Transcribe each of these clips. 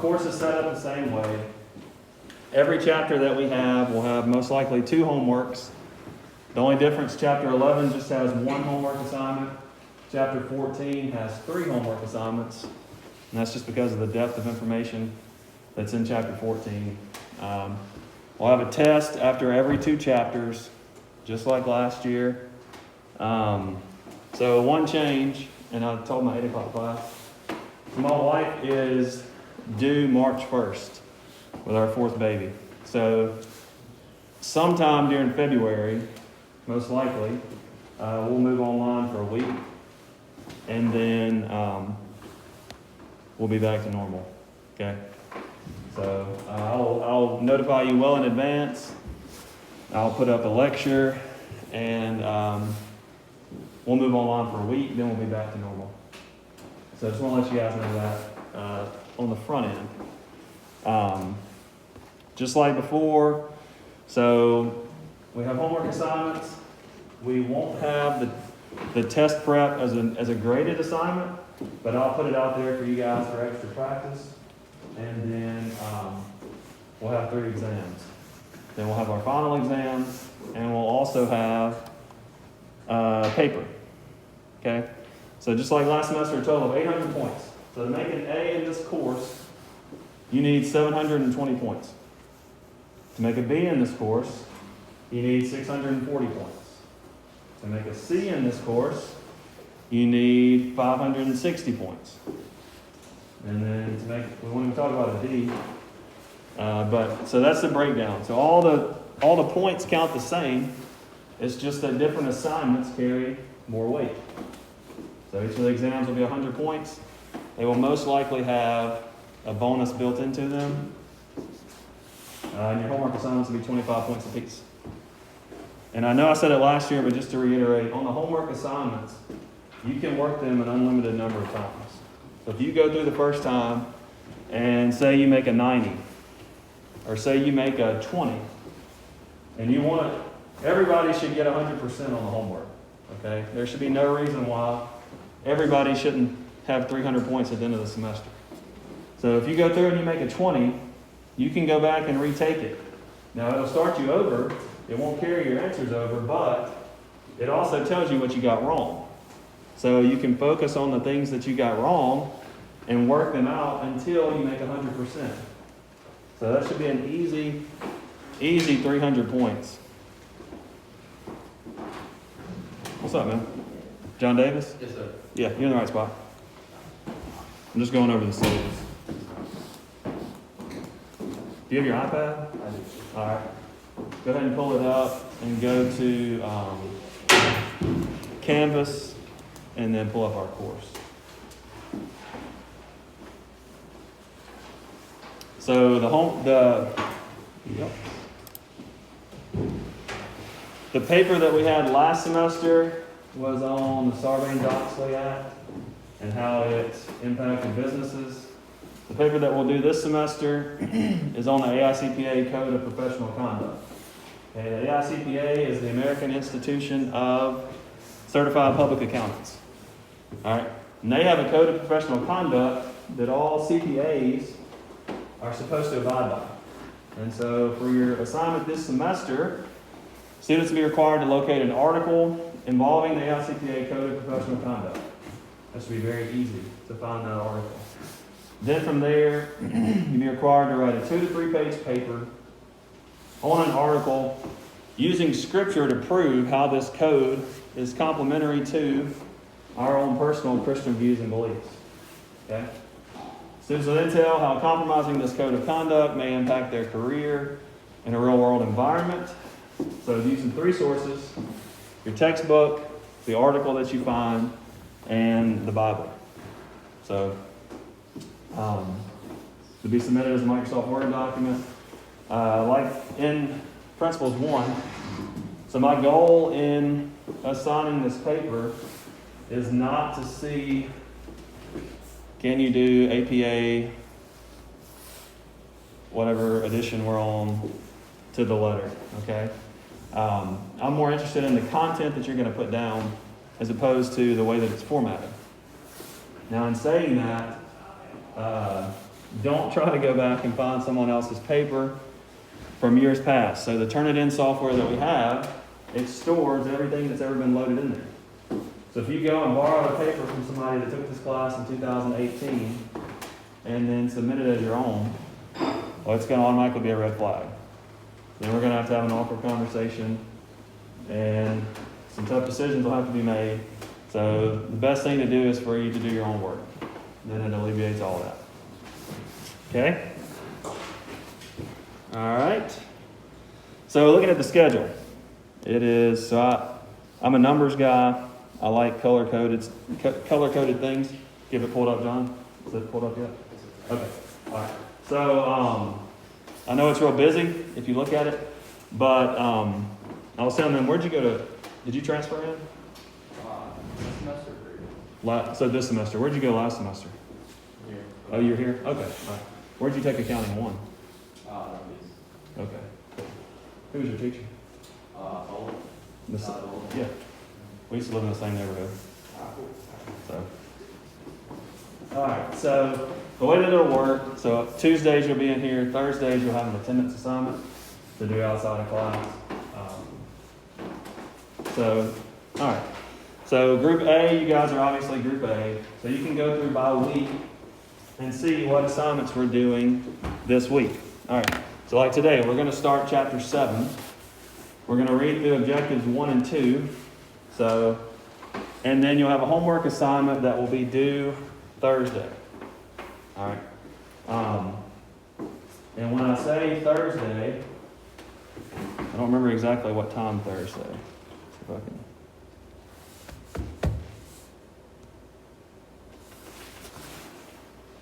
course is set up the same way. Every chapter that we have will have most likely 2 homeworks. The only difference, chapter 11 just has 1 homework assignment. Chapter 14 has 3 homework assignments. And that's just because of the depth of information that's in chapter 14. We'll have a test after every 2 chapters, just like last year. So one change, and I told my 8 o'clock class, my wife is due March 1st with our 4th baby. So sometime during February, most likely, we'll move online for a week, and then we'll be back to normal. Okay? So I'll notify you well in advance. I'll put up a lecture, and we'll move online for a week, then we'll be back to normal. So I just want to let you guys know that on the front end. Just like before, so we have homework assignments. We won't have the test prep as a graded assignment, but I'll put it out there for you guys for extra practice. And then we'll have 3 exams. Then we'll have our final exams, and we'll also have paper. Okay? So just like last semester, a total of 800 points. So to make an A in this course, you need 720 points. To make a B in this course, you need 640 points. To make a C in this course, you need 560 points. And then we won't even talk about a D. But so that's the breakdown. So all the points count the same. It's just that different assignments carry more weight. So each of the exams will be 100 points. They will most likely have a bonus built into them. And your homework assignments will be 25 points apiece. And I know I said it last year, but just to reiterate, on the homework assignments, you can work them an unlimited number of times. So if you go through the first time and say you make a 90, or say you make a 20, and you want it, everybody should get 100% on the homework. Okay? There should be no reason why everybody shouldn't have 300 points at the end of the semester. So if you go through and you make a 20, you can go back and retake it. Now it'll start you over. It won't carry your answers over, but it also tells you what you got wrong. So you can focus on the things that you got wrong and work them out until you make 100%. So that should be an easy 300 points. What's up, man? John Davis? Yes, sir. Yeah, you're in the right spot. I'm just going over the syllabus. Do you have your iPad? I do. All right. Go ahead and pull it up and go to Canvas and then pull up our course. So the paper that we had last semester was on the Sarbanes-Oxley Act and how it impacted businesses. The paper that we'll do this semester is on the AICPA Code of Professional Conduct. Okay, the AICPA is the American Institution of Certified Public Accountants. All right, and they have a code of professional conduct that all CPAs are supposed to abide by. And so for your assignment this semester, students will be required to locate an article involving the AICPA Code of Professional Conduct. That should be very easy to find that article. Then from there, you'll be required to write a 2 to 3 page paper on an article using scripture to prove how this code is complementary to our own personal Christian views and beliefs. Okay? Students will then tell how compromising this code of conduct may impact their career in a real-world environment. So using 3 sources: your textbook, the article that you find, and the Bible. So to be submitted as a Microsoft Word document, like in Principles 1. So my goal in assigning this paper is not to see, can you do APA, whatever edition we're on, to the letter, okay? I'm more interested in the content that you're going to put down as opposed to the way that it's formatted. Now, in saying that, don't try to go back and find someone else's paper from years past. So the Turnitin software that we have, it stores everything that's ever been loaded in there. So if you go and borrow a paper from somebody that took this class in 2018 and then submit it as your own, well, it's going to automatically be a red flag. Then we're going to have an awkward conversation, and some tough decisions will have to be made. So the best thing to do is for you to do your own work. Then it alleviates all that. Okay? All right. So looking at the schedule, it is, so I'm a numbers guy. I like color-coded things. Give it pulled up, John. Is it pulled up yet? Okay. All right. So I know it's real busy if you look at it, but I was telling them, where'd you go to? Did you transfer in? This semester. So this semester. Where'd you go last semester? Here. Oh, you're here? Okay. All right. Where'd you take accounting 1? Okay. Who was your teacher? Old. Yeah. We used to live in the same neighborhood. So. All right. So the way that it'll work, so Tuesdays you'll be in here, Thursdays you'll have an attendance assignment to do outside of class. All right. So group A, you guys are obviously group A. So you can go through by week and see what assignments we're doing this week. All right. So like today, we're going to start chapter 7. We're going to read through objectives 1 and 2. So, and then you'll have a homework assignment that will be due Thursday. All right. And when I say Thursday, I don't remember exactly what time Thursday. See if I can.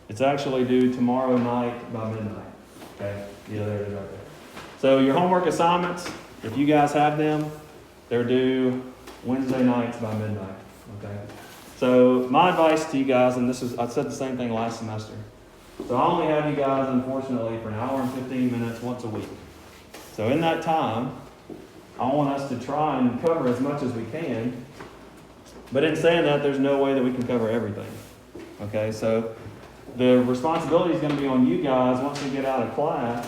It's actually due tomorrow night by midnight. Okay? Yeah, there it is right there. So your homework assignments, if you guys have them, they're due Wednesday nights by midnight. Okay? So my advice to you guys, and I said the same thing last semester. So I only have you guys, unfortunately, for an hour and 15 minutes once a week. So in that time, I want us to try and cover as much as we can. But in saying that, there's no way that we can cover everything. Okay? So the responsibility is going to be on you guys once we get out of class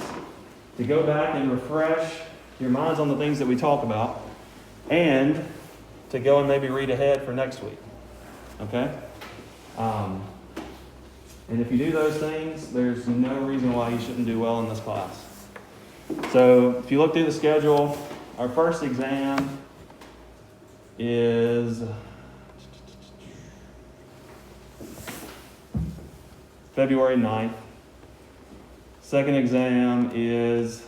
to go back and refresh your minds on the things that we talk about and to go and maybe read ahead for next week. Okay? And if you do those things, there's no reason why you shouldn't do well in this class. So if you look through the schedule, our first exam is February 9th. Second exam is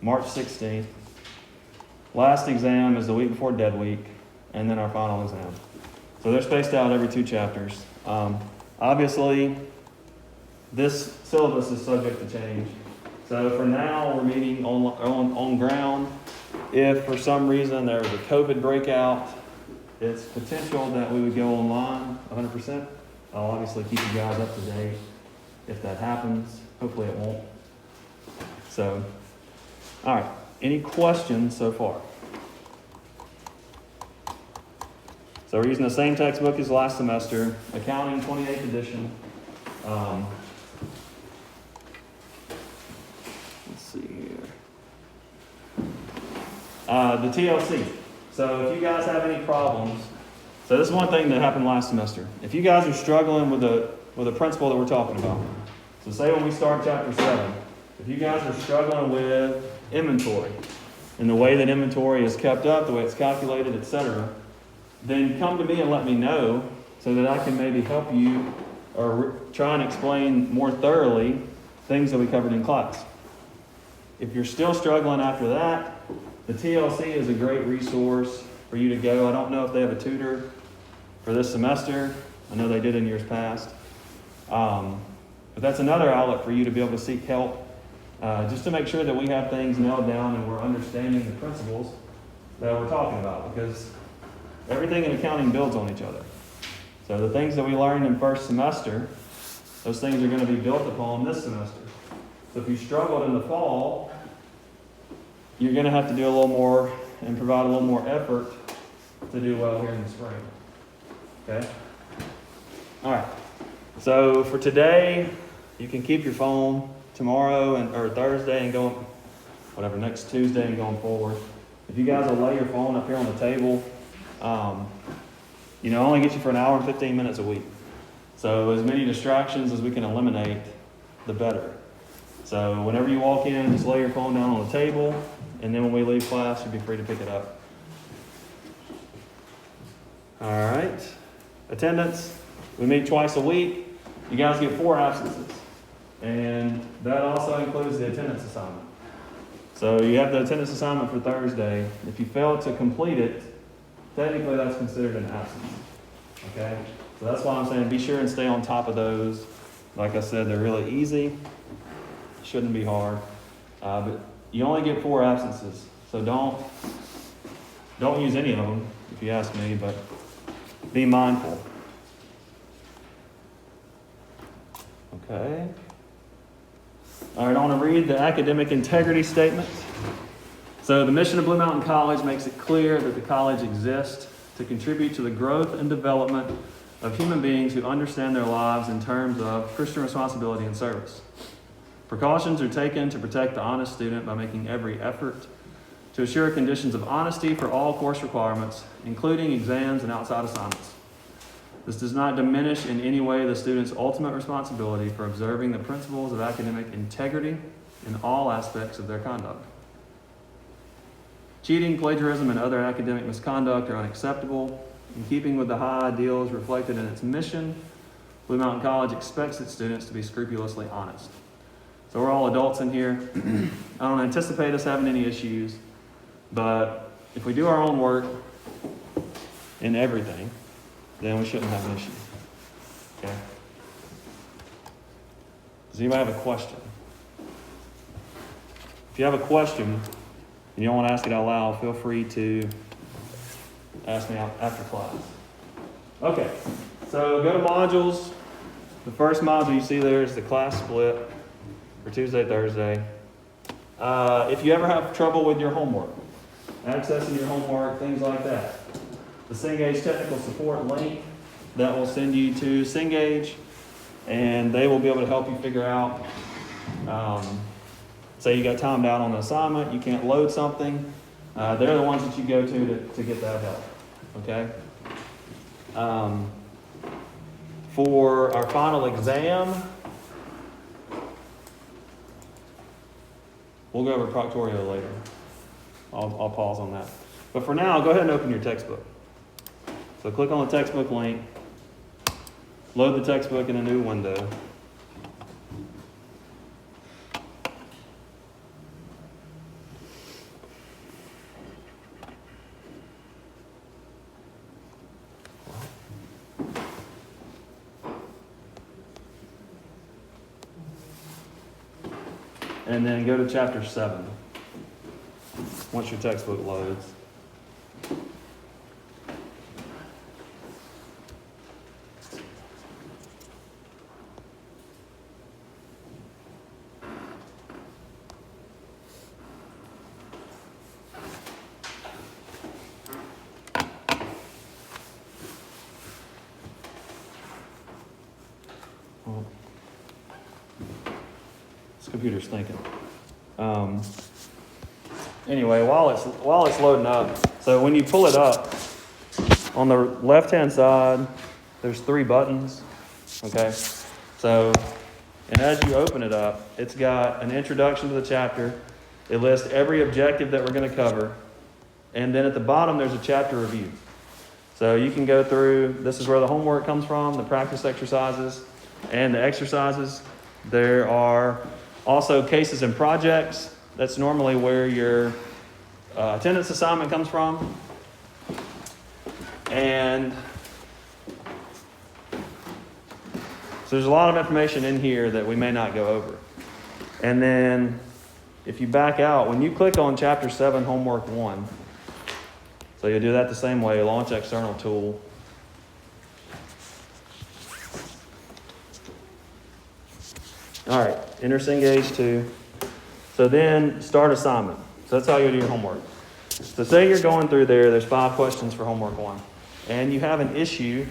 March 16th. Last exam is the week before Dead Week, and then our final exam. So they're spaced out every 2 chapters. Obviously, this syllabus is subject to change. So for now, we're meeting on ground. If for some reason there was a COVID breakout, it's potential that we would go online 100%. I'll obviously keep you guys up to date if that happens. Hopefully it won't. So, all right. Any questions so far? So we're using the same textbook as last semester, Accounting 28th edition. Let's see here. The TLC. So if you guys have any problems, so this is one thing that happened last semester. If you guys are struggling with the principle that we're talking about, so say when we start chapter 7, if you guys are struggling with inventory and the way that inventory is kept up, the way it's calculated, etc., then come to me and let me know so that I can maybe help you or try and explain more thoroughly things that we covered in class. If you're still struggling after that, the TLC is a great resource for you to go. I don't know if they have a tutor for this semester. I know they did in years past. But that's another outlet for you to be able to seek help, just to make sure that we have things nailed down and we're understanding the principles that we're talking about, because everything in accounting builds on each other. So the things that we learned in first semester, those things are going to be built upon this semester. So if you struggled in the fall, you're going to have to do a little more and provide a little more effort to do well here in the spring. Okay? All right. So for today, you can keep your phone tomorrow or Thursday and going, whatever, next Tuesday and going forward. If you guys will lay your phone up here on the table, only get you for an hour and 15 minutes a week. So as many distractions as we can eliminate, the better. So whenever you walk in, just lay your phone down on the table, and then when we leave class, you'll be free to pick it up. All right. Attendance. We meet twice a week. You guys get 4 absences. And that also includes the attendance assignment. So you have the attendance assignment for Thursday. If you fail to complete it, technically that's considered an absence. Okay? So that's why I'm saying be sure and stay on top of those. Like I said, they're really easy. Shouldn't be hard. But you only get 4 absences. So don't use any of them, if you ask me, but be mindful. Okay. All right, I want to read the academic integrity statement. So the mission of Blue Mountain College makes it clear that the college exists to contribute to the growth and development of human beings who understand their lives in terms of Christian responsibility and service. Precautions are taken to protect the honest student by making every effort to assure conditions of honesty for all course requirements, including exams and outside assignments. This does not diminish in any way the student's ultimate responsibility for observing the principles of academic integrity in all aspects of their conduct. Cheating, plagiarism, and other academic misconduct are unacceptable. In keeping with the high ideals reflected in its mission, Blue Mountain College expects its students to be scrupulously honest. So we're all adults in here. I don't anticipate us having any issues, but if we do our own work in everything, then we shouldn't have an issue. Okay? Does anybody have a question? If you have a question and you don't want to ask it out loud, feel free to ask me out after class. Okay, so go to modules. The first module you see there is the class split for Tuesday, Thursday. If you ever have trouble with your homework, accessing your homework, things like that, the Cengage Technical Support link that will send you to Cengage, and they will be able to help you figure out, say you got timed out on an assignment, you can't load something, they're the ones that you go to get that help, okay? For our final exam, we'll go over Proctorio later. I'll pause on that. But for now, go ahead and open your textbook. So click on the textbook link, load the textbook in a new window. And then go to chapter 7 once your textbook loads. This computer's thinking. Anyway, while it's loading up, so when you pull it up, on the left-hand side, there's 3 buttons. Okay, so and as you open it up, it's got an introduction to the chapter. It lists every objective that we're going to cover, and then at the bottom there's a chapter review. So you can go through. This is where the homework comes from, the practice exercises, and the exercises. There are also cases and projects. That's normally where your attendance assignment comes from. And so there's a lot of information in here that we may not go over. And then if you back out, when you click on Chapter 7, Homework 1, so you'll do that the same way, launch external tool. All right, enter Cengage 2. So then start assignment. So that's how you do your homework. So say you're going through there's 5 questions for homework 1. And you have an issue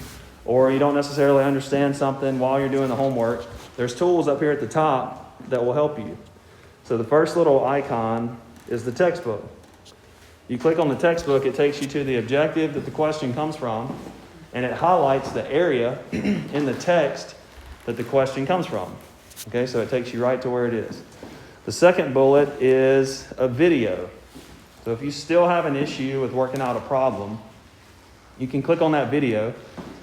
or you don't necessarily understand something while you're doing the homework, there's tools up here at the top that will help you. So the first little icon is the textbook. You click on the textbook, it takes you to the objective that the question comes from, and it highlights the area in the text that the question comes from. Okay, so it takes you right to where it is. The second bullet is a video. So if you still have an issue with working out a problem, you can click on that video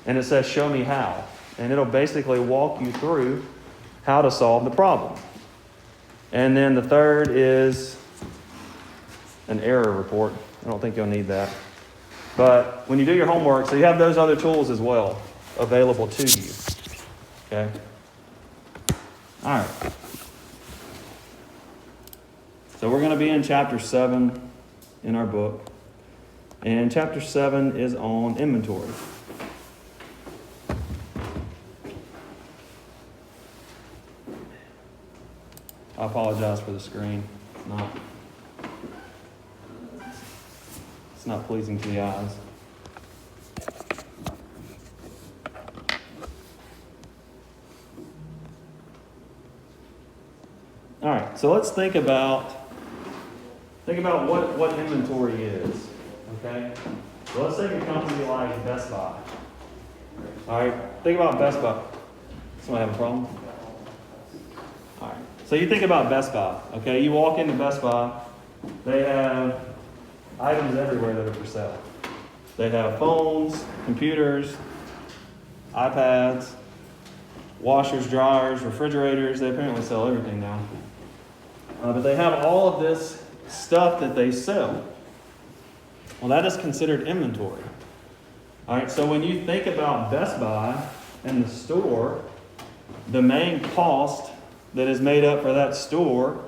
and it says show me how. And it'll basically walk you through how to solve the problem. And then the third is an error report. I don't think you'll need that. But when you do your homework, so you have those other tools as well available to you. Okay? All right. So we're going to be in chapter 7 in our book. And chapter 7 is on inventory. I apologize for the screen. It's not pleasing to the eyes. All right, so let's think about what inventory is. Okay? So let's take a company like Best Buy. All right, think about Best Buy. Somebody have a problem? All right. So you think about Best Buy, okay? You walk into Best Buy, they have items everywhere that are for sale. They have phones, computers, iPads, washers, dryers, refrigerators. They apparently sell everything now. But they have all of this stuff that they sell. Well, that is considered inventory. All right, so when you think about Best Buy and the store, the main cost that is made up for that store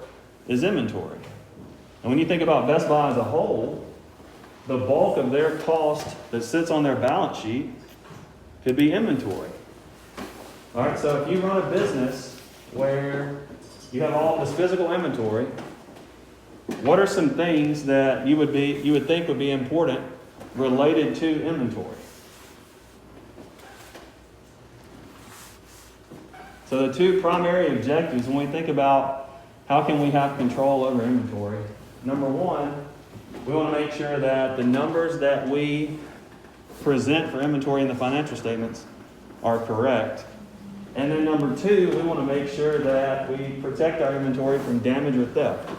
is inventory. And when you think about Best Buy as a whole, the bulk of their cost that sits on their balance sheet could be inventory. All right, so if you run a business where you have all this physical inventory, what are some things that you would think would be important related to inventory? So the two primary objectives when we think about how can we have control over inventory, number one, we want to make sure that the numbers that we present for inventory in the financial statements are correct. And then number two, we want to make sure that we protect our inventory from damage or theft.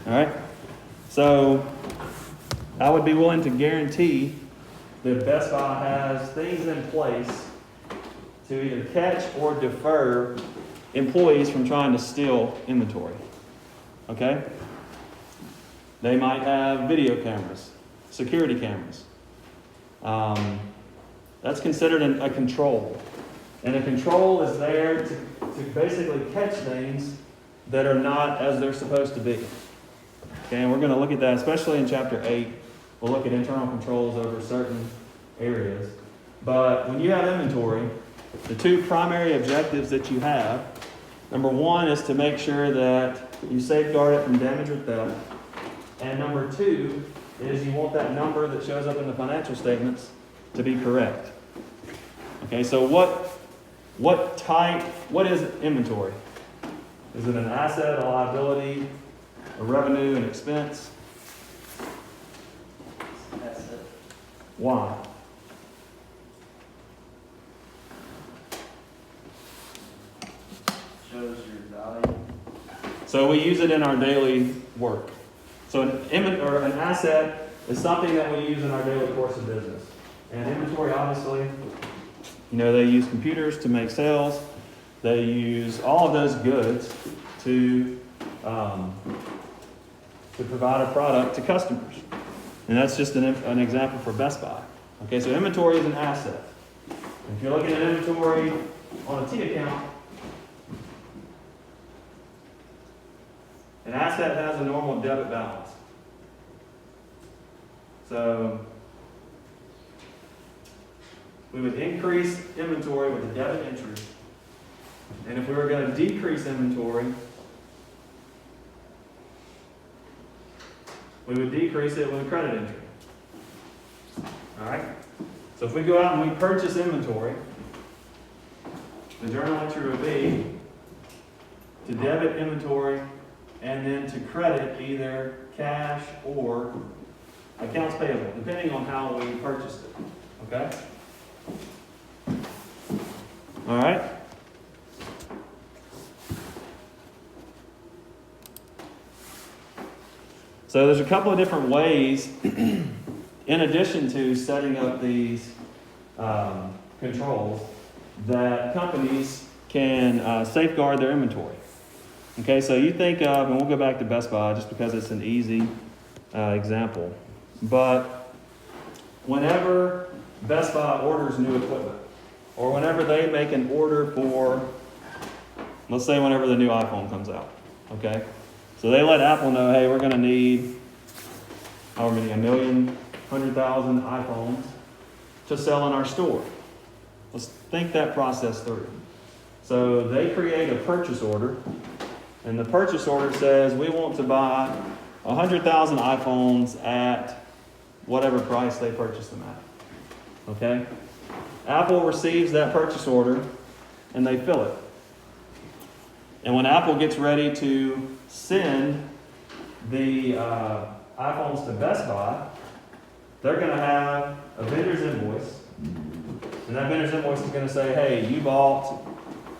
All right? So I would be willing to guarantee that Best Buy has things in place to either catch or defer employees from trying to steal inventory. Okay? They might have video cameras, security cameras. That's considered a control. And a control is there to basically catch things that are not as they're supposed to be. Okay, and we're going to look at that, especially in chapter 8. We'll look at internal controls over certain areas. But when you have inventory, the two primary objectives that you have, number one is to make sure that you safeguard it from damage or theft. And number two is you want that number that shows up in the financial statements to be correct. Okay, so what is inventory? Is it an asset, a liability, a revenue, an expense? Asset. Why? Shows your value. So we use it in our daily work. So an asset is something that we use in our daily course of business. And inventory, obviously, they use computers to make sales. They use all of those goods to provide a product to customers. And that's just an example for Best Buy. Okay, so inventory is an asset. If you're looking at inventory on a T account, an asset has a normal debit balance. So we would increase inventory with a debit entry. And if we were going to decrease inventory, we would decrease it with a credit entry. All right? So if we go out and we purchase inventory, the journal entry would be to debit inventory and then to credit either cash or accounts payable, depending on how we purchased it. Okay? All right? So there's a couple of different ways, in addition to setting up these controls, that companies can safeguard their inventory. Okay, so you think of, and we'll go back to Best Buy just because it's an easy example, but whenever Best Buy orders new equipment, or whenever they make an order for, let's say whenever the new iPhone comes out, okay? So they let Apple know, hey, we're gonna need, however many, 100,000 iPhones to sell in our store. Let's think that process through. So they create a purchase order, and the purchase order says we want to buy 100,000 iPhones at whatever price they purchase them at. Okay? Apple receives that purchase order and they fill it. And when Apple gets ready to send the iPhones to Best Buy, they're going to have a vendor's invoice. And that vendor's invoice is going to say, hey, you bought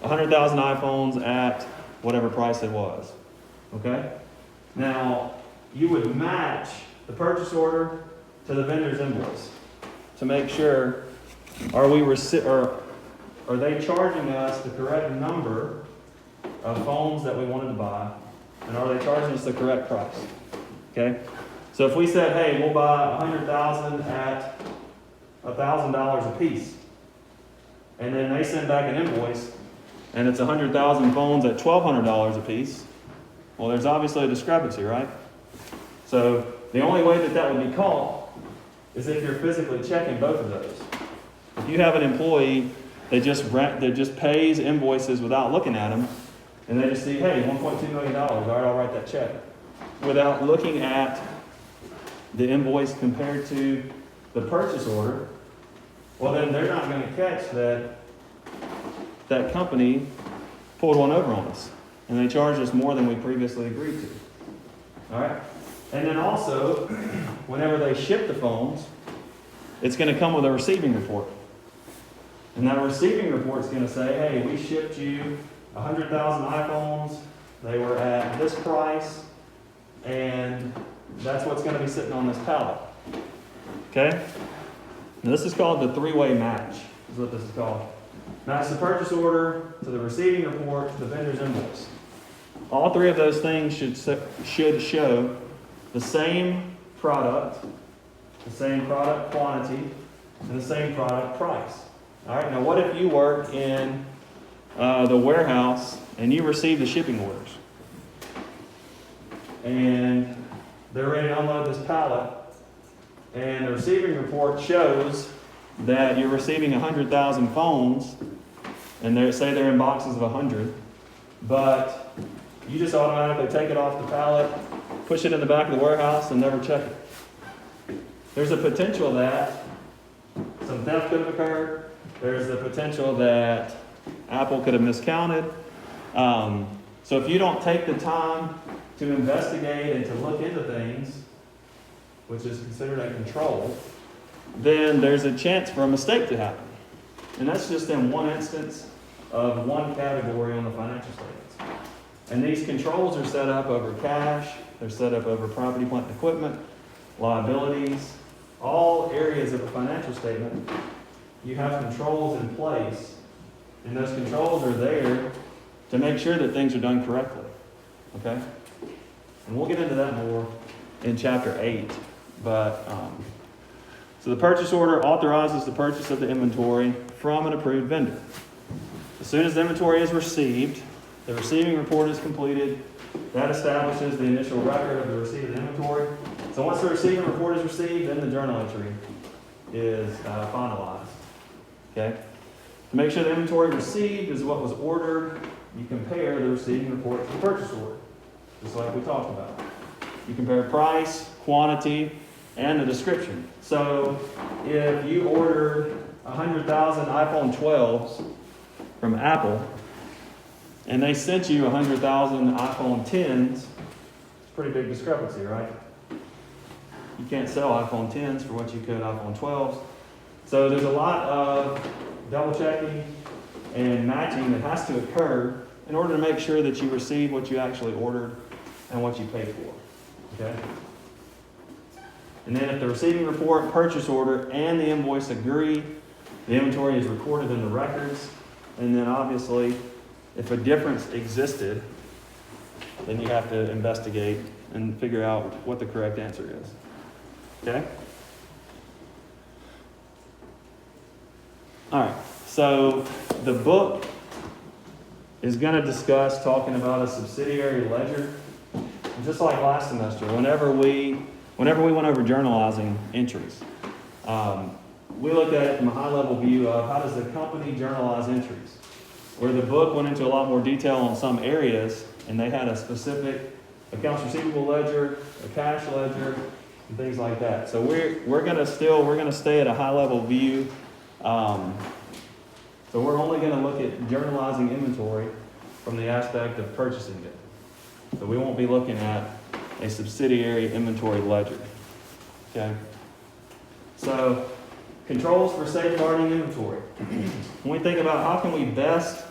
100,000 iPhones at whatever price it was. Okay? Now, you would match the purchase order to the vendor's invoice to make sure, are they charging us the correct number of phones that we wanted to buy, and are they charging us the correct price? Okay? So if we said, hey, we'll buy 100,000 at $1,000 a piece, and then they send back an invoice, and it's 100,000 phones at $1,200 a piece, well, there's obviously a discrepancy, right? So the only way that that would be caught is if you're physically checking both of those. If you have an employee that just pays invoices without looking at them, and they just see, hey, $1.2 million, all right, I'll write that check, without looking at the invoice compared to the purchase order, well, then they're not going to catch that that company pulled one over on us, and they charged us more than we previously agreed to. All right? And then also, whenever they ship the phones, it's going to come with a receiving report. And that receiving report is going to say, hey, we shipped you 100,000 iPhones. They were at this price, and that's what's going to be sitting on this pallet. Okay? Now, this is called the three-way match, is what this is called. Match the purchase order to the receiving report to the vendor's invoice. All three of those things should show the same product quantity, and the same product price. All right, now what if you work in the warehouse and you receive the shipping orders, and they're ready to unload this pallet, and the receiving report shows that you're receiving 100,000 phones, and they say they're in boxes of 100, but you just automatically take it off the pallet, push it in the back of the warehouse, and never check it. There's a potential that some theft could have occurred. There's the potential that Apple could have miscounted. So if you don't take the time to investigate and to look into things, which is considered a control, then there's a chance for a mistake to happen. And that's just in one instance of one category on the financial statements. And these controls are set up over cash, they're set up over property, plant, and equipment, liabilities, all areas of a financial statement. You have controls in place, and those controls are there to make sure that things are done correctly. Okay? And we'll get into that more in chapter 8. But so the purchase order authorizes the purchase of the inventory from an approved vendor. As soon as the inventory is received, the receiving report is completed. That establishes the initial record of the receipt of the inventory. So once the receiving report is received, then the journal entry is finalized. Okay? To make sure the inventory received is what was ordered, you compare the receiving report to the purchase order, just like we talked about. You compare price, quantity, and the description. So if you ordered 100,000 iPhone 12s from Apple, and they sent you 100,000 iPhone 10s, it's a pretty big discrepancy, right? You can't sell iPhone 10s for what you could iPhone 12s. So there's a lot of double checking and matching that has to occur in order to make sure that you receive what you actually ordered and what you paid for. Okay? And then if the receiving report, purchase order, and the invoice agree, the inventory is recorded in the records. And then obviously, if a difference existed, then you have to investigate and figure out what the correct answer is. Okay? All right, so the book is going to discuss talking about a subsidiary ledger. And just like last semester, whenever we went over journalizing entries, we looked at it from a high-level view of how does the company journalize entries, where the book went into a lot more detail on some areas, and they had a specific accounts receivable ledger, a cash ledger, and things like that. So we're going to stay at a high-level view. So we're only going to look at journalizing inventory from the aspect of purchasing it. So we won't be looking at a subsidiary inventory ledger. Okay? So controls for safeguarding inventory. When we think about how can we best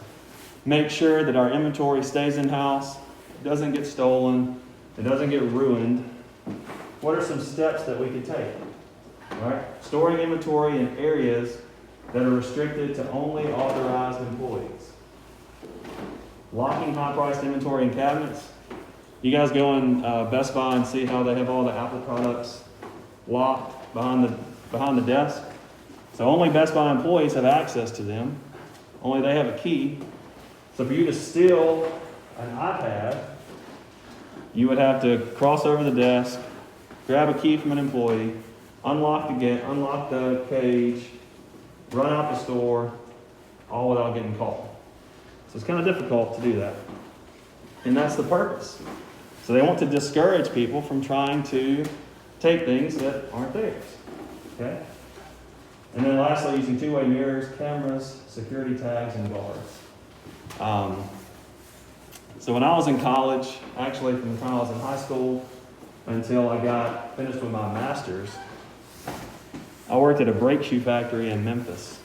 make sure that our inventory stays in-house, it doesn't get stolen, it doesn't get ruined, what are some steps that we could take? All right? Storing inventory in areas that are restricted to only authorized employees. Locking high-priced inventory in cabinets. You guys go in Best Buy and see how they have all the Apple products locked behind the desk. So only Best Buy employees have access to them. Only they have a key. So for you to steal an iPad, you would have to cross over the desk, grab a key from an employee, unlock the cage, run out the store, all without getting caught. So it's kind of difficult to do that. And that's the purpose. So they want to discourage people from trying to take things that aren't theirs. Okay? And then lastly, using two-way mirrors, cameras, security tags, and guards. So when I was in college, actually from the time I was in high school until I got finished with my master's, I worked at a brake shoe factory in Memphis.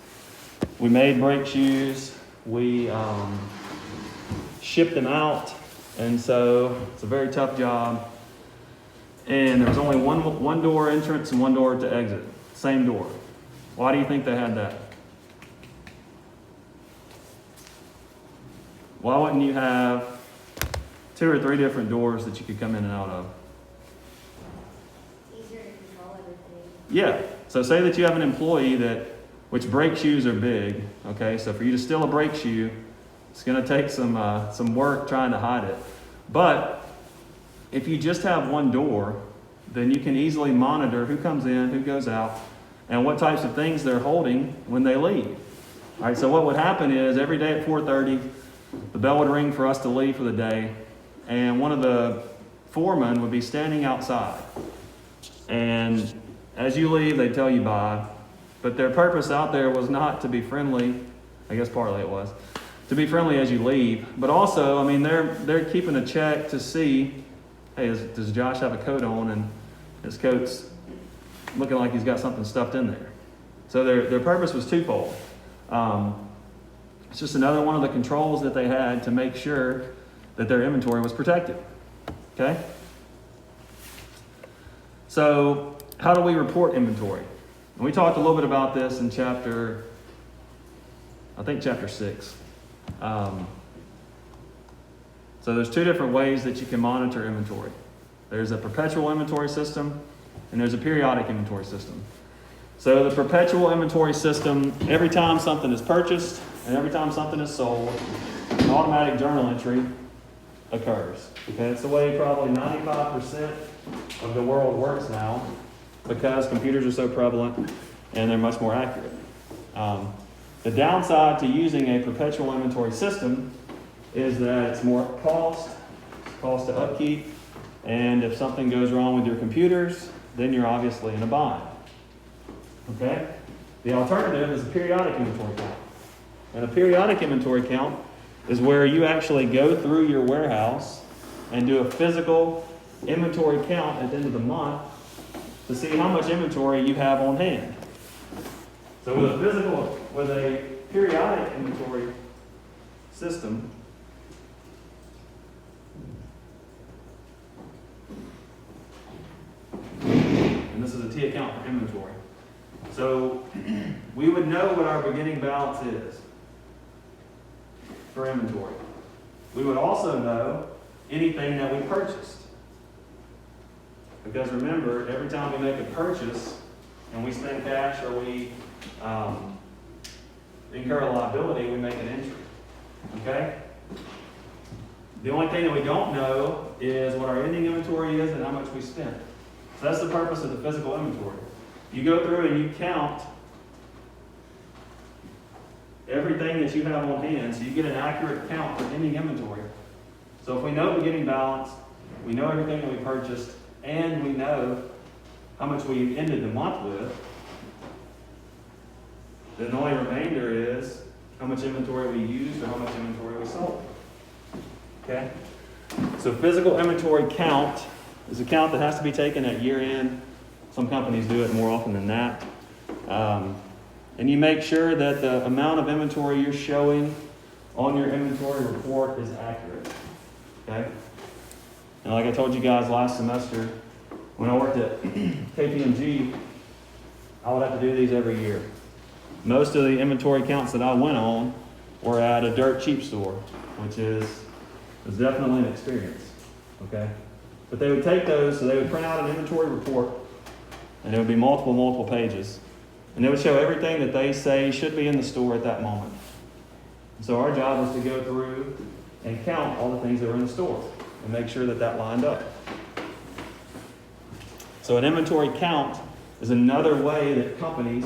We made brake shoes. We shipped them out. And so it's a very tough job. And there was only one door entrance and one door to exit. Same door. Why do you think they had that? Why wouldn't you have 2 or 3 different doors that you could come in and out of? Easier to control everything. Yeah. So say that you have an employee which brake shoes are big, okay? So for you to steal a brake shoe, it's going to take some work trying to hide it. But if you just have one door, then you can easily monitor who comes in, who goes out, and what types of things they're holding when they leave. All right, so what would happen is every day at 4:30, the bell would ring for us to leave for the day, and one of the foremen would be standing outside. And as you leave, they tell you bye. But their purpose out there was not to be friendly. I guess partly it was. To be friendly as you leave. But also, I mean, they're keeping a check to see, hey, does Josh have a coat on? And his coat's looking like he's got something stuffed in there. So their purpose was twofold. It's just another one of the controls that they had to make sure that their inventory was protected. Okay? So how do we report inventory? And we talked a little bit about this in chapter 6. So there's 2 different ways that you can monitor inventory. There's a perpetual inventory system and there's a periodic inventory system. So the perpetual inventory system, every time something is purchased and every time something is sold, an automatic journal entry occurs. Okay, it's the way probably 95% of the world works now because computers are so prevalent and they're much more accurate. The downside to using a perpetual inventory system is that it's more cost to upkeep, and if something goes wrong with your computers, then you're obviously in a bind. Okay? The alternative is a periodic inventory count. And a periodic inventory count is where you actually go through your warehouse and do a physical inventory count at the end of the month to see how much inventory you have on hand. So with a periodic inventory system, and this is a T account for inventory. So we would know what our beginning balance is for inventory. We would also know anything that we purchased. Because remember, every time we make a purchase and we spend cash or we incur a liability, we make an entry. Okay? The only thing that we don't know is what our ending inventory is and how much we spent. So that's the purpose of the physical inventory. You go through and you count everything that you have on hand, so you get an accurate count for ending inventory. So if we know beginning balance, we know everything that we purchased, and we know how much we ended the month with, then the only remainder is how much inventory we used or how much inventory we sold. Okay? So physical inventory count is a count that has to be taken at year end. Some companies do it more often than that. And you make sure that the amount of inventory you're showing on your inventory report is accurate. Okay? And like I told you guys last semester, when I worked at KPMG, I would have to do these every year. Most of the inventory counts that I went on were at a dirt cheap store, which was definitely an experience. Okay? But they would take those, so they would print out an inventory report, and it would be multiple pages. And they would show everything that they say should be in the store at that moment. So our job was to go through and count all the things that were in the store and make sure that that lined up. So an inventory count is another way that companies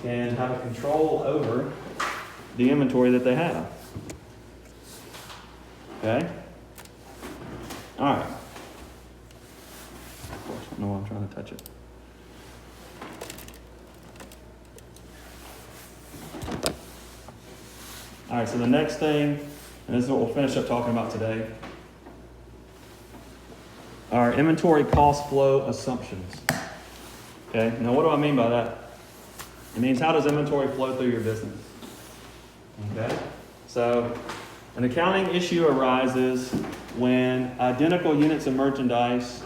can have a control over the inventory that they have. Okay? All right. Of course, I know I'm trying to touch it. All right, so the next thing, and this is what we'll finish up talking about today, are inventory cost flow assumptions. Okay, now what do I mean by that? It means how does inventory flow through your business? Okay, so an accounting issue arises when identical units of merchandise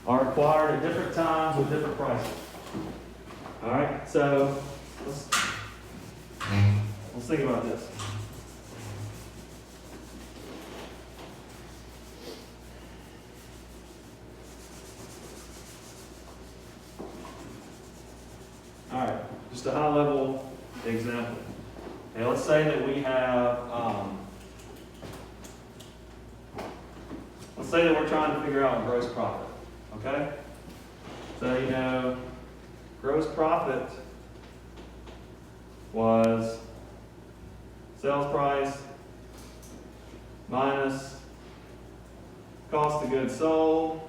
are acquired at different times with different prices. All right, so let's think about this. All right, just a high-level example. Okay, let's say that we have, let's say that we're trying to figure out gross profit, okay? So, gross profit was sales price minus cost of goods sold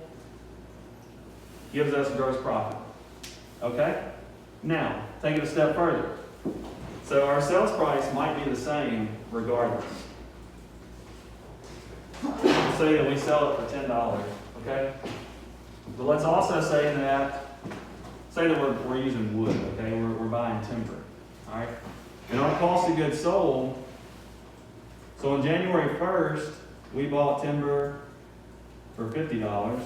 gives us gross profit, okay? Now, take it a step further. So our sales price might be the same regardless. Let's say that we sell it for $10, okay? But let's also say that we're using wood, okay? We're buying timber, all right? And our cost of goods sold, so on January 1st, we bought timber for $50.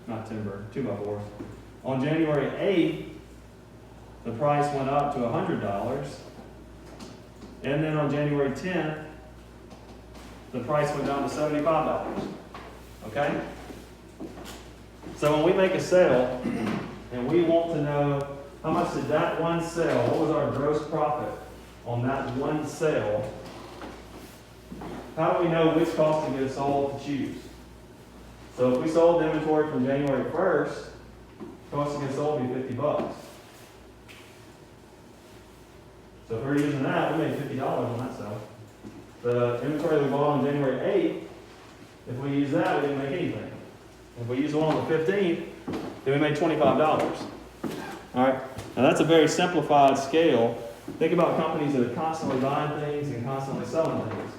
Not timber, 2x4s. On January 8th, the price went up to $100. And then on January 10th, the price went down to $75. Okay? So when we make a sale, and we want to know how much did that one sell, what was our gross profit on that one sale, how do we know which cost of goods sold to choose? So if we sold inventory from January 1st, cost of goods sold would be $50. So if we're using that, we made $50 on that sale. The inventory we bought on January 8th, if we use that, we didn't make anything. If we use one on the 15th, then we made $25. All right, now that's a very simplified scale. Think about companies that are constantly buying things and constantly selling things.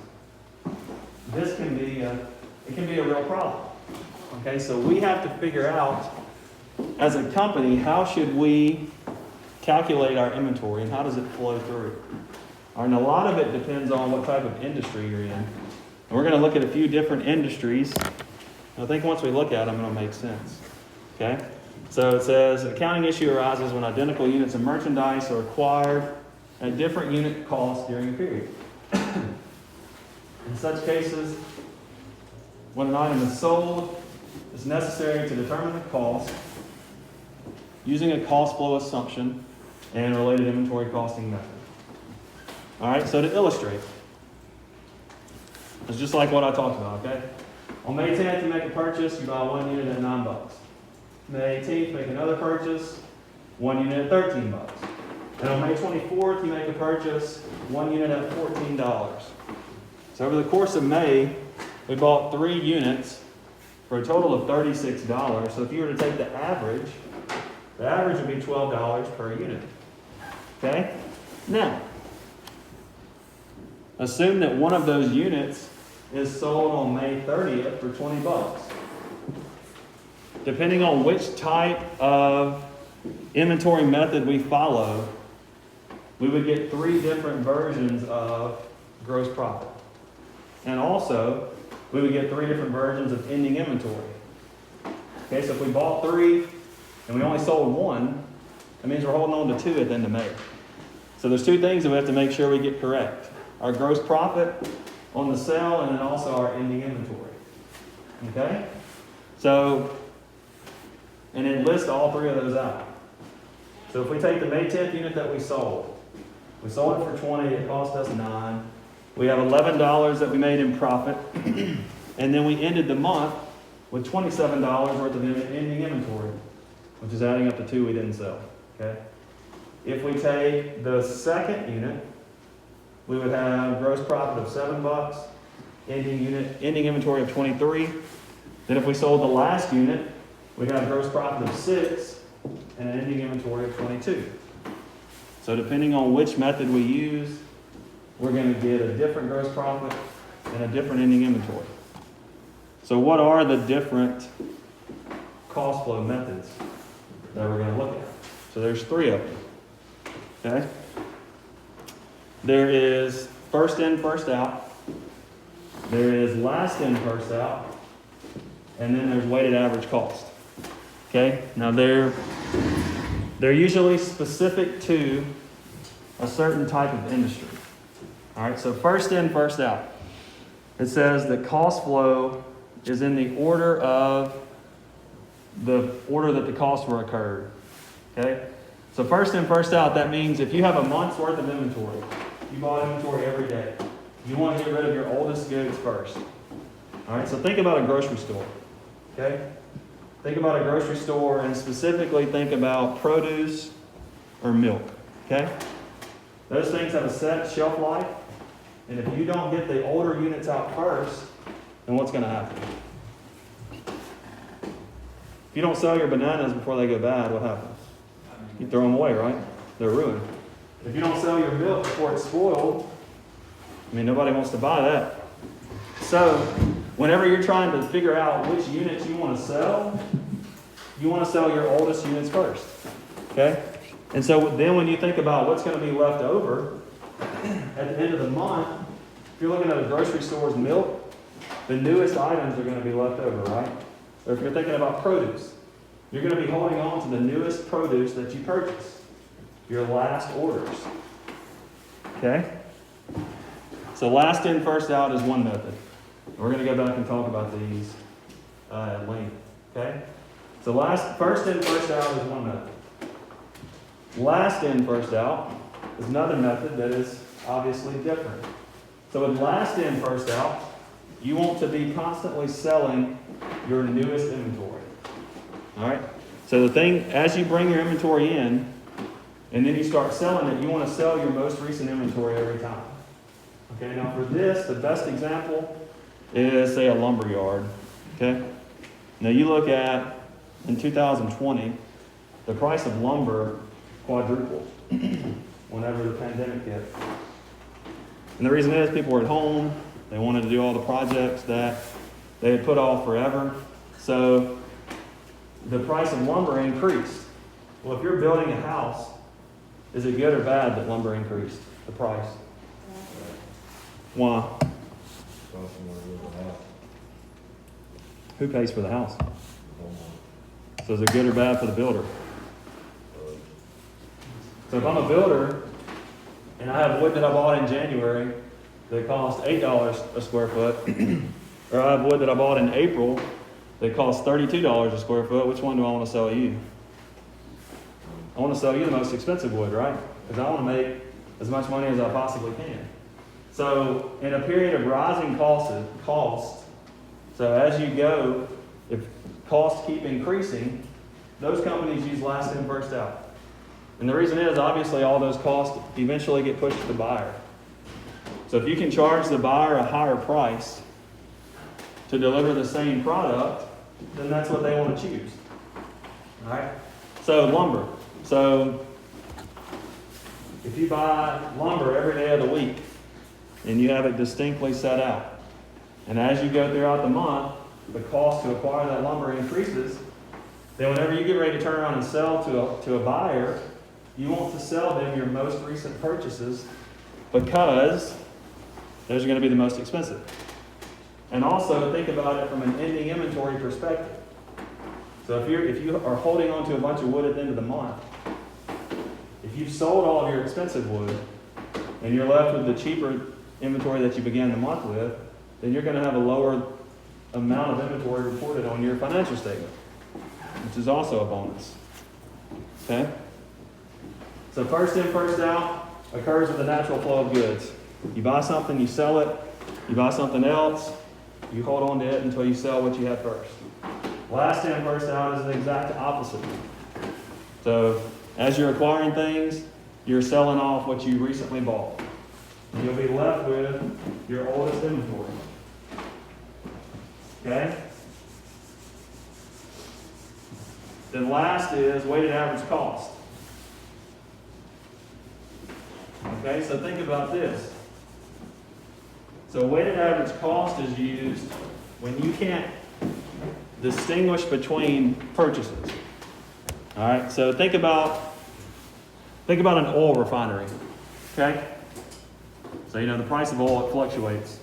This can be a real problem. Okay, so we have to figure out, as a company, how should we calculate our inventory and how does it flow through? All right, and a lot of it depends on what type of industry you're in. And we're going to look at a few different industries. I think once we look at them, it'll make sense. Okay? So it says, an accounting issue arises when identical units of merchandise are acquired at different unit costs during a period. In such cases, when an item is sold, it's necessary to determine the cost using a cost flow assumption and related inventory costing method. All right, so to illustrate, it's just like what I talked about, okay? On May 10th, you make a purchase, you buy one unit at $9. May 18th, make another purchase, one unit at $13. And on May 24th, you make a purchase, one unit at $14. So over the course of May, we bought 3 units for a total of $36. So if you were to take the average would be $12 per unit. Okay? Now, assume that one of those units is sold on May 30th for $20. Depending on which type of inventory method we follow, we would get 3 different versions of gross profit. And also, we would get 3 different versions of ending inventory. Okay, so if we bought 3 and we only sold 1, that means we're holding on to 2 at the end of May. So there's 2 things that we have to make sure we get correct. Our gross profit on the sale and then also our ending inventory. Okay? So, and it lists all 3 of those out. So if we take the May 10th unit that we sold it for 20, it cost us 9. We have $11 that we made in profit, and then we ended the month with $27 worth of ending inventory, which is adding up to 2 we didn't sell. Okay? If we take the second unit, we would have gross profit of $7, ending inventory of 23. Then if we sold the last unit, we'd have gross profit of 6 and an ending inventory of 22. So depending on which method we use, we're going to get a different gross profit and a different ending inventory. So what are the different cost flow methods that we're going to look at? So there's 3 of them. Okay? There is first in, first out. There is last in, first out. And then there's weighted average cost. Okay? Now they're usually specific to a certain type of industry. All right, so first in, first out. It says that cost flow is in the order that the costs were incurred. Okay? So first in, first out, that means if you have a month's worth of inventory, you bought inventory every day, you want to get rid of your oldest goods first. All right, so think about a grocery store. Okay? Think about a grocery store and specifically think about produce or milk. Okay? Those things have a set shelf life, and if you don't get the older units out first, then what's going to happen? If you don't sell your bananas before they go bad, what happens? You throw them away, right? They're ruined. If you don't sell your milk before it's spoiled, I mean, nobody wants to buy that. So, whenever you're trying to figure out which units you want to sell your oldest units first. Okay? And so then when you think about what's going to be left over at the end of the month, if you're looking at a grocery store's milk, the newest items are going to be left over, right? Or if you're thinking about produce, you're going to be holding on to the newest produce that you purchased, your last orders. Okay? So last in, first out is one method. We're going to go back and talk about these at length. Okay? So first in, first out is one method. Last in, first out is another method that is obviously different. So with last in, first out, you want to be constantly selling your newest inventory. All right? So the thing, as you bring your inventory in, and then you start selling it, you want to sell your most recent inventory every time. Okay, now for this, the best example is, say, a lumber yard. Okay? Now you look at in 2020, the price of lumber quadrupled whenever the pandemic hit. And the reason is people were at home, they wanted to do all the projects that they had put off forever. So the price of lumber increased. Well, if you're building a house, is it good or bad that lumber increased the price? Why? Who pays for the house? So is it good or bad for the builder? So if I'm a builder and I have wood that I bought in January that cost $8 a square foot, or I have wood that I bought in April that costs $32 a square foot, which one do I want to sell you? I want to sell you the most expensive wood, right? Because I want to make as much money as I possibly can. So in a period of rising costs, so as you go, if costs keep increasing, those companies use last in, first out. And the reason is, obviously, all those costs eventually get pushed to the buyer. So if you can charge the buyer a higher price to deliver the same product, then that's what they want to choose. All right? So lumber. So if you buy lumber every day of the week and you have it distinctly set out, and as you go throughout the month, the cost to acquire that lumber increases, then whenever you get ready to turn around and sell to a buyer, you want to sell them your most recent purchases because those are going to be the most expensive. And also think about it from an ending inventory perspective. So if you are holding on to a bunch of wood at the end of the month, if you've sold all of your expensive wood and you're left with the cheaper inventory that you began the month with, then you're going to have a lower amount of inventory reported on your financial statement, which is also a bonus. Okay? So first in, first out occurs with the natural flow of goods. You buy something, you sell it. You buy something else, you hold on to it until you sell what you have first. Last in, first out is the exact opposite. So as you're acquiring things, you're selling off what you recently bought. And you'll be left with your oldest inventory. Okay? Then last is weighted average cost. Okay, so think about this. So weighted average cost is used when you can't distinguish between purchases. All right, so think about an oil refinery. Okay? So the price of oil, it fluctuates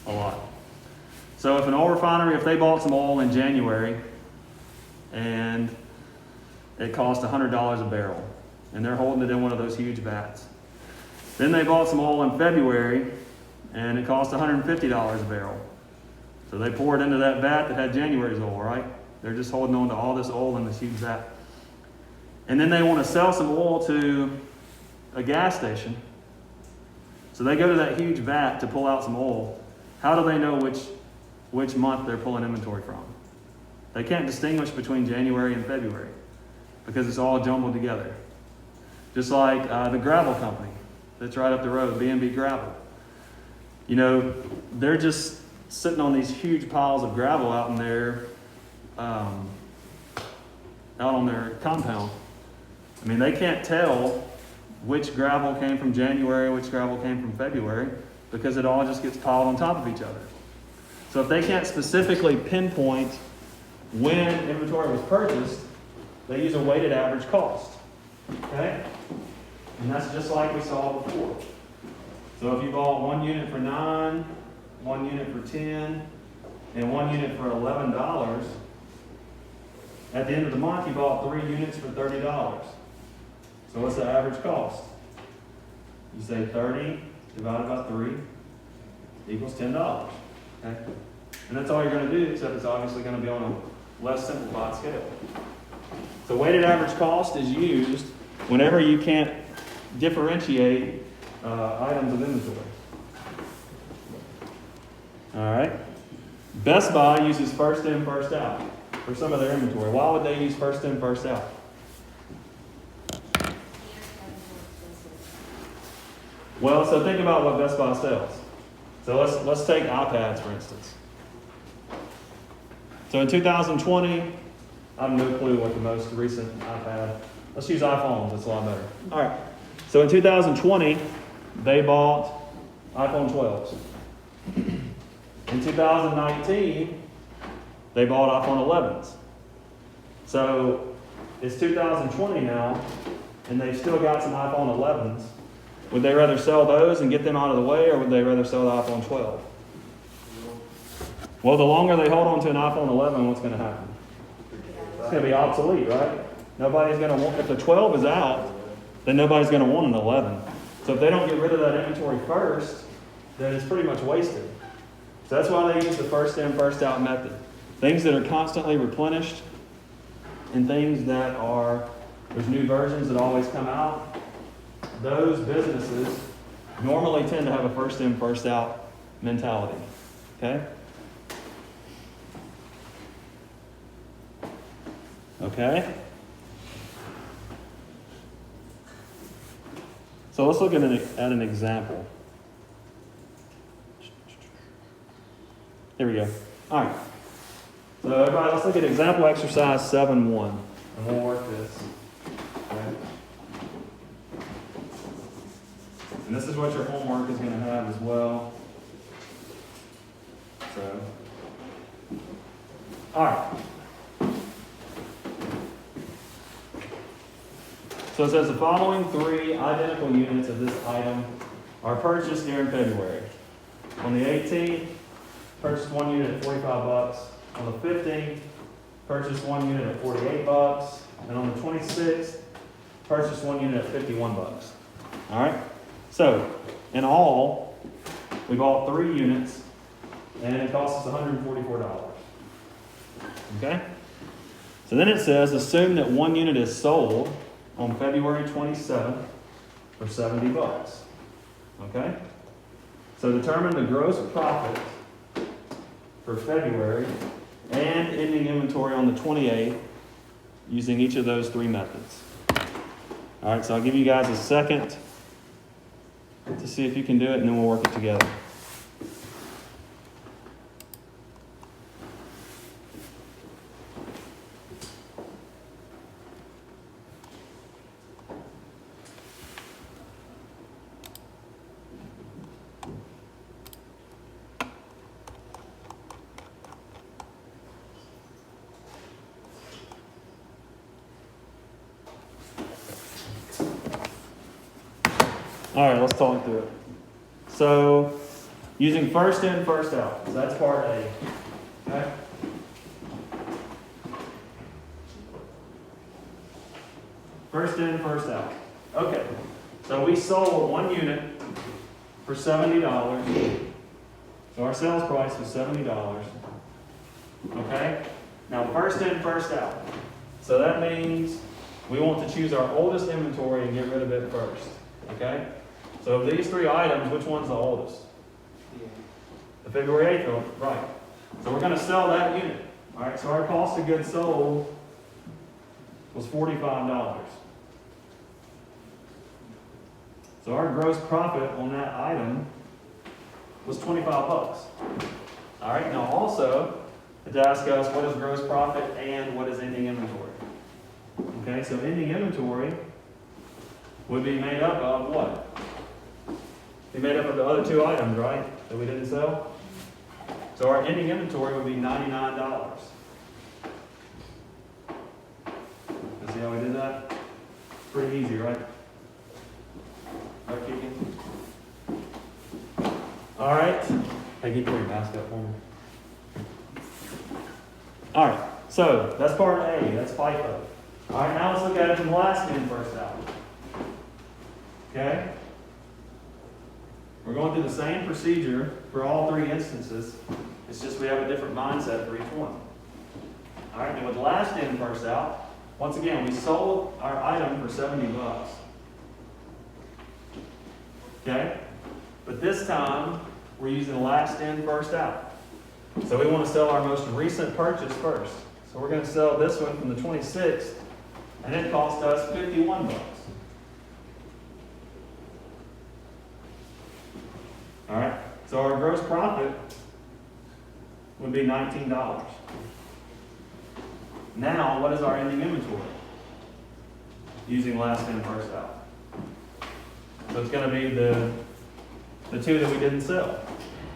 a lot. So if an oil refinery, if they bought some oil in January and it cost $100 a barrel, and they're holding it in one of those huge vats. Then they bought some oil in February and it cost $150 a barrel. So they pour it into that vat that had January's oil, right? They're just holding on to all this oil in this huge vat. And then they want to sell some oil to a gas station. So they go to that huge vat to pull out some oil. How do they know which month they're pulling inventory from? They can't distinguish between January and February because it's all jumbled together. Just like the gravel company that's right up the road, B&B Gravel. They're just sitting on these huge piles of gravel out in their, out on their compound. I mean, they can't tell which gravel came from January, which gravel came from February, because it all just gets piled on top of each other. So if they can't specifically pinpoint when inventory was purchased, they use a weighted average cost. Okay? And that's just like we saw before. So if you bought 1 unit for $9, 1 unit for $10, and 1 unit for $11, at the end of the month you bought 3 units for $30. So what's the average cost? You say 30 divided by 3 equals $10. Okay? And that's all you're going to do, except it's obviously going to be on a less simplified scale. So weighted average cost is used whenever you can't differentiate items of inventory. All right. Best Buy uses first in, first out for some of their inventory. Why would they use first in, first out? Well, so think about what Best Buy sells. So let's take iPads, for instance. So in 2020, I have no clue what the most recent iPad. Let's use iPhones, that's a lot better. All right, so in 2020, they bought iPhone 12s. In 2019, they bought iPhone 11s. So it's 2020 now, and they've still got some iPhone 11s. Would they rather sell those and get them out of the way, or would they rather sell the iPhone 12? Well, the longer they hold on to an iPhone 11, what's going to happen? It's going to be obsolete, right? Nobody's going to want, if the 12 is out, then nobody's going to want an 11. So if they don't get rid of that inventory first, then it's pretty much wasted. So that's why they use the first in, first out method. Things that are constantly replenished and things that are, there's new versions that always come out. Those businesses normally tend to have a first in, first out mentality. Okay? Okay? So let's look at an example. Here we go. All right. So everybody, let's look at example exercise 7.1. And we'll work this. Okay? And this is what your homework is going to have as well. So, all right. So it says the following 3 identical units of this item are purchased during February. On the 18th, purchased 1 unit at $45. On the 15th, purchased 1 unit at $48. And on the 26th, purchased 1 unit at $51. All right? So, in all, we bought 3 units, and it cost us $144. Okay? So then it says, assume that 1 unit is sold on February 27th for $70. Okay? So determine the gross profit for February and ending inventory on the 28th using each of those 3 methods. All right, so I'll give you guys a second to see if you can do it, and then we'll work it together. All right, let's talk through it. So, using first in, first out. So that's part A. Okay? First in, first out. Okay. So we sold 1 unit for $70. So our sales price was $70. Okay? Now first in, first out. So that means we want to choose our oldest inventory and get rid of it first. Okay? So of these 3 items, which one's the oldest? The February 8th one, right. So we're going to sell that unit. All right, so our cost of goods sold was $45. So our gross profit on that item was $25. All right, now also, it's asked us what is gross profit and what is ending inventory. Okay, so ending inventory would be made up of what? Be made up of the other 2 items, right, that we didn't sell? So our ending inventory would be $99. You see how we did that? Pretty easy, right? Right, Kiki? All right. Hey, can you put your mask up for me? All right. So that's part A. That's FIFO. All right. Now let's look at it from last in, first out. Okay. We're going through the same procedure for all 3 instances. It's just we have a different mindset for each one. All right. And with last in, first out, once again, we sold our item for $70. Okay? But this time, we're using last in, first out. So we want to sell our most recent purchase first. So we're going to sell this one from the 26th, and it cost us $51. All right? So our gross profit would be $19. Now, what is our ending inventory? Using last in, first out. So it's gonna be the two that we didn't sell.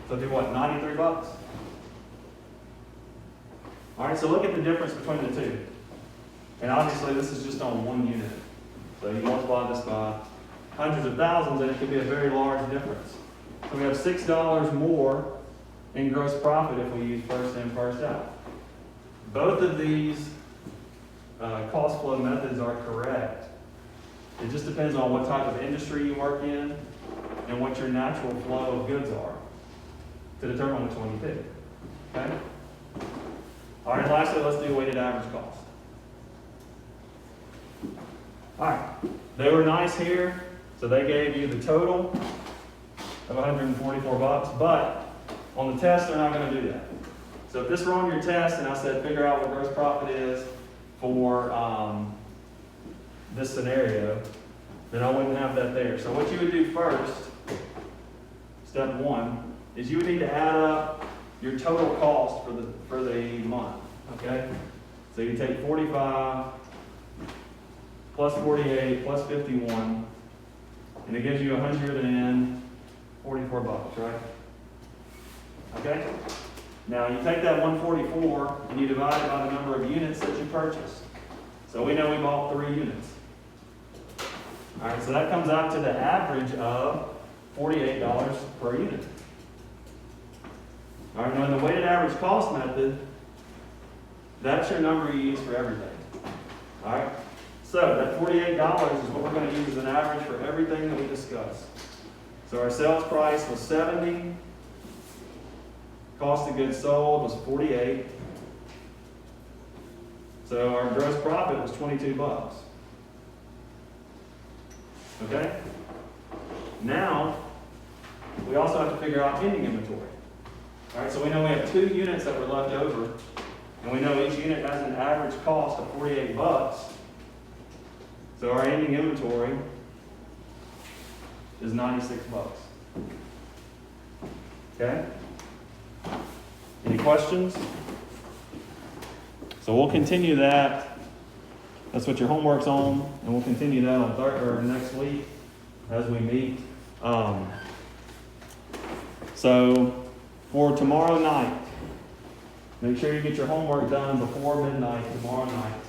So do what, 93 bucks? All right, so look at the difference between the two. And obviously this is just on one unit. So you multiply this by hundreds of thousands and it could be a very large difference. So we have $6 more in gross profit if we use first in, first out. Both of these cost flow methods are correct. It just depends on what type of industry you work in and what your natural flow of goods are to determine which one you pick. Okay? All right, lastly, let's do weighted average cost. All right, they were nice here, so they gave you the total of 144 bucks, but on the test, they're not going to do that. So if this were on your test and I said figure out what gross profit is for this scenario, then I wouldn't have that there. So what you would do first, step one, is you would need to add up your total cost for the month, okay? So you take 45 plus 48 plus 51, and it gives you 144 bucks, right? Okay? Now you take that 144 and you divide it by the number of units that you purchased. So we know we bought 3 units. All right, so that comes out to the average of $48 per unit. All right, now in the weighted average cost method, that's your number you use for everything. All right, so that $48 is what we're going to use as an average for everything that we discussed. So our sales price was 70, cost of goods sold was 48. So our gross profit was 22 bucks. Okay? Now, we also have to figure out ending inventory. All right, so we know we have 2 units that were left over, and we know each unit has an average cost of 48 bucks. So our ending inventory is 96 bucks. Okay? Any questions? So we'll continue that. That's what your homework's on, and we'll continue that on next week as we meet. So for tomorrow night, make sure you get your homework done before midnight tomorrow night.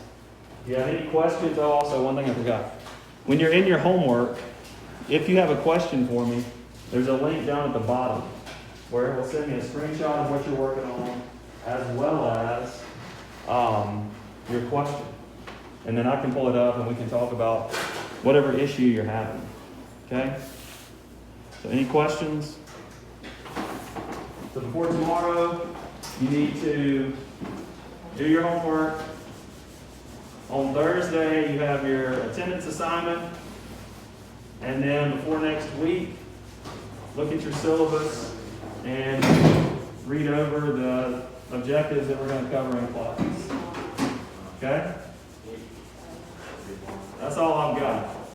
If you have any questions, also one thing I forgot. When you're in your homework, if you have a question for me, there's a link down at the bottom where it will send me a screenshot of what you're working on as well as your question. And then I can pull it up and we can talk about whatever issue you're having. Okay? So any questions? So before tomorrow, you need to do your homework. On Thursday, you have your attendance assignment. And then before next week, look at your syllabus and read over the objectives that we're going to cover in class. Okay? That's all I've got.